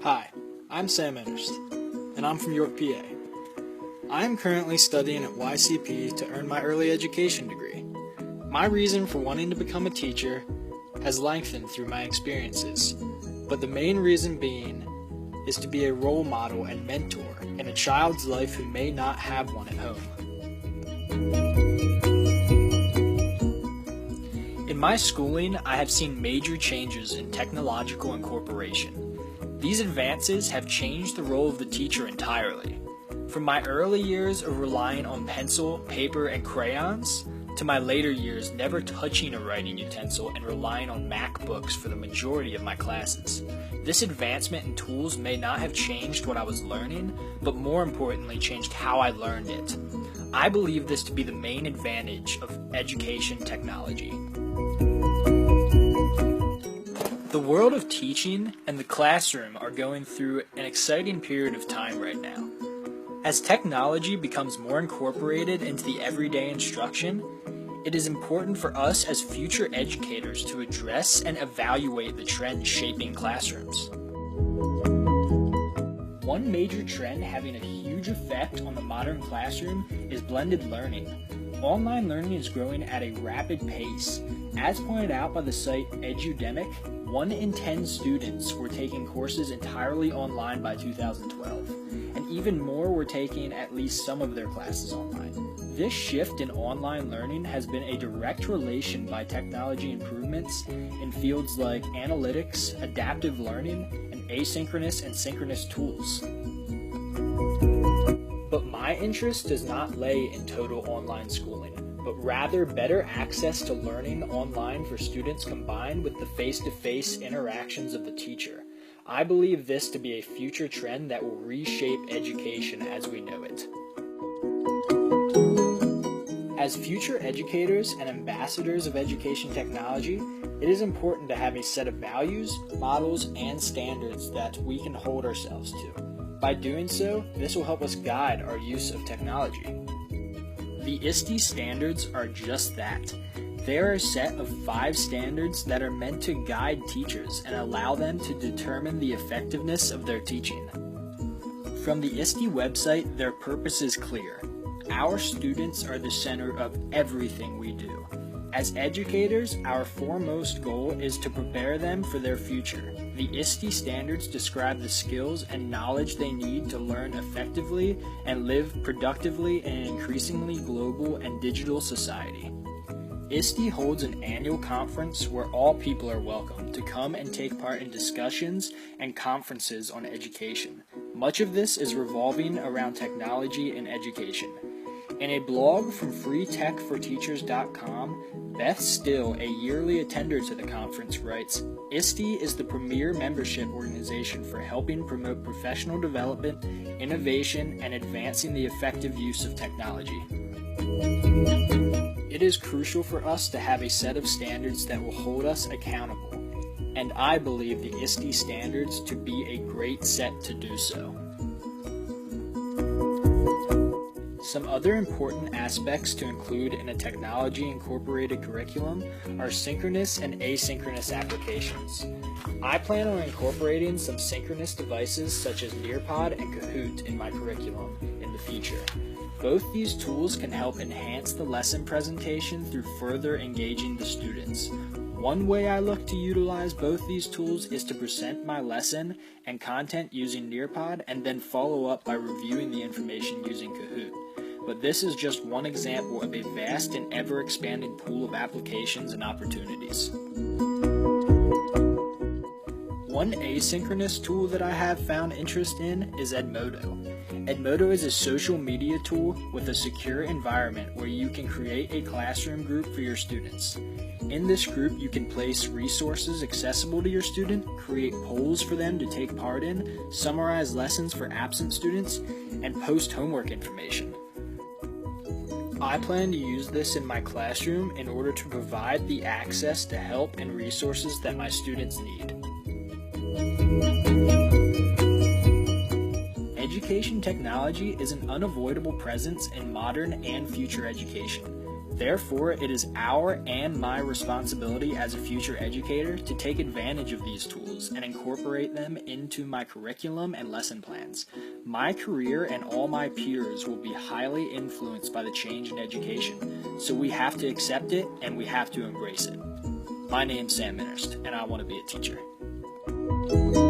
Hi, I'm Sam Innerst, and I'm from York, PA. I am currently studying at YCP to earn my early education degree. My reason for wanting to become a teacher has lengthened through my experiences, but the main reason being is to be a role model and mentor in a child's life who may not have one at home. In my schooling, I have seen major changes in technological incorporation. These advances have changed the role of the teacher entirely. From my early years of relying on pencil, paper, and crayons, to my later years never touching a writing utensil and relying on MacBooks for the majority of my classes. This advancement in tools may not have changed what I was learning, but more importantly changed how I learned it. I believe this to be the main advantage of education technology. The world of teaching and the classroom are going through an exciting period of time right now. As technology becomes more incorporated into the everyday instruction, it is important for us as future educators to address and evaluate the trends shaping classrooms. One major trend having a huge effect on the modern classroom is blended learning. Online learning is growing at a rapid pace. As pointed out by the site Edudemic, 1 in 10 students were taking courses entirely online by 2012, and even more were taking at least some of their classes online. This shift in online learning has been a direct relation by technology improvements in fields like analytics, adaptive learning, and asynchronous and synchronous tools. But my interest does not lay in total online schooling, but rather better access to learning online for students combined with the face-to-face interactions of the teacher. I believe this to be a future trend that will reshape education as we know it. As future educators and ambassadors of education technology, it is important to have a set of values, models, and standards that we can hold ourselves to. By doing so, this will help us guide our use of technology. The ISTE standards are just that. They are a set of 5 standards that are meant to guide teachers and allow them to determine the effectiveness of their teaching. From the ISTE website, their purpose is clear. Our students are the center of everything we do. As educators, our foremost goal is to prepare them for their future. The ISTE standards describe the skills and knowledge they need to learn effectively and live productively in an increasingly global and digital society. ISTE holds an annual conference where all people are welcome to come and take part in discussions and conferences on education. Much of this is revolving around technology and education. In a blog from freetechforteachers.com, Beth Still, a yearly attender to the conference, writes, ISTE is the premier membership organization for helping promote professional development, innovation, and advancing the effective use of technology. It is crucial for us to have a set of standards that will hold us accountable, and I believe the ISTE standards to be a great set to do so. Some other important aspects to include in a technology-incorporated curriculum are synchronous and asynchronous applications. I plan on incorporating some synchronous devices such as Nearpod and Kahoot in my curriculum in the future. Both these tools can help enhance the lesson presentation through further engaging the students. One way I look to utilize both these tools is to present my lesson and content using Nearpod and then follow up by reviewing the information using Kahoot. But this is just one example of a vast and ever-expanding pool of applications and opportunities. One asynchronous tool that I have found interest in is Edmodo. Edmodo is a social media tool with a secure environment where you can create a classroom group for your students. In this group, you can place resources accessible to your student, create polls for them to take part in, summarize lessons for absent students, and post homework information. I plan to use this in my classroom in order to provide the access to help and resources that my students need. Education technology is an unavoidable presence in modern and future education. Therefore, it is our and my responsibility as a future educator to take advantage of these tools and incorporate them into my curriculum and lesson plans. My career and all my peers will be highly influenced by the change in education, so we have to accept it and we have to embrace it. My name's Sam Innerst, and I want to be a teacher.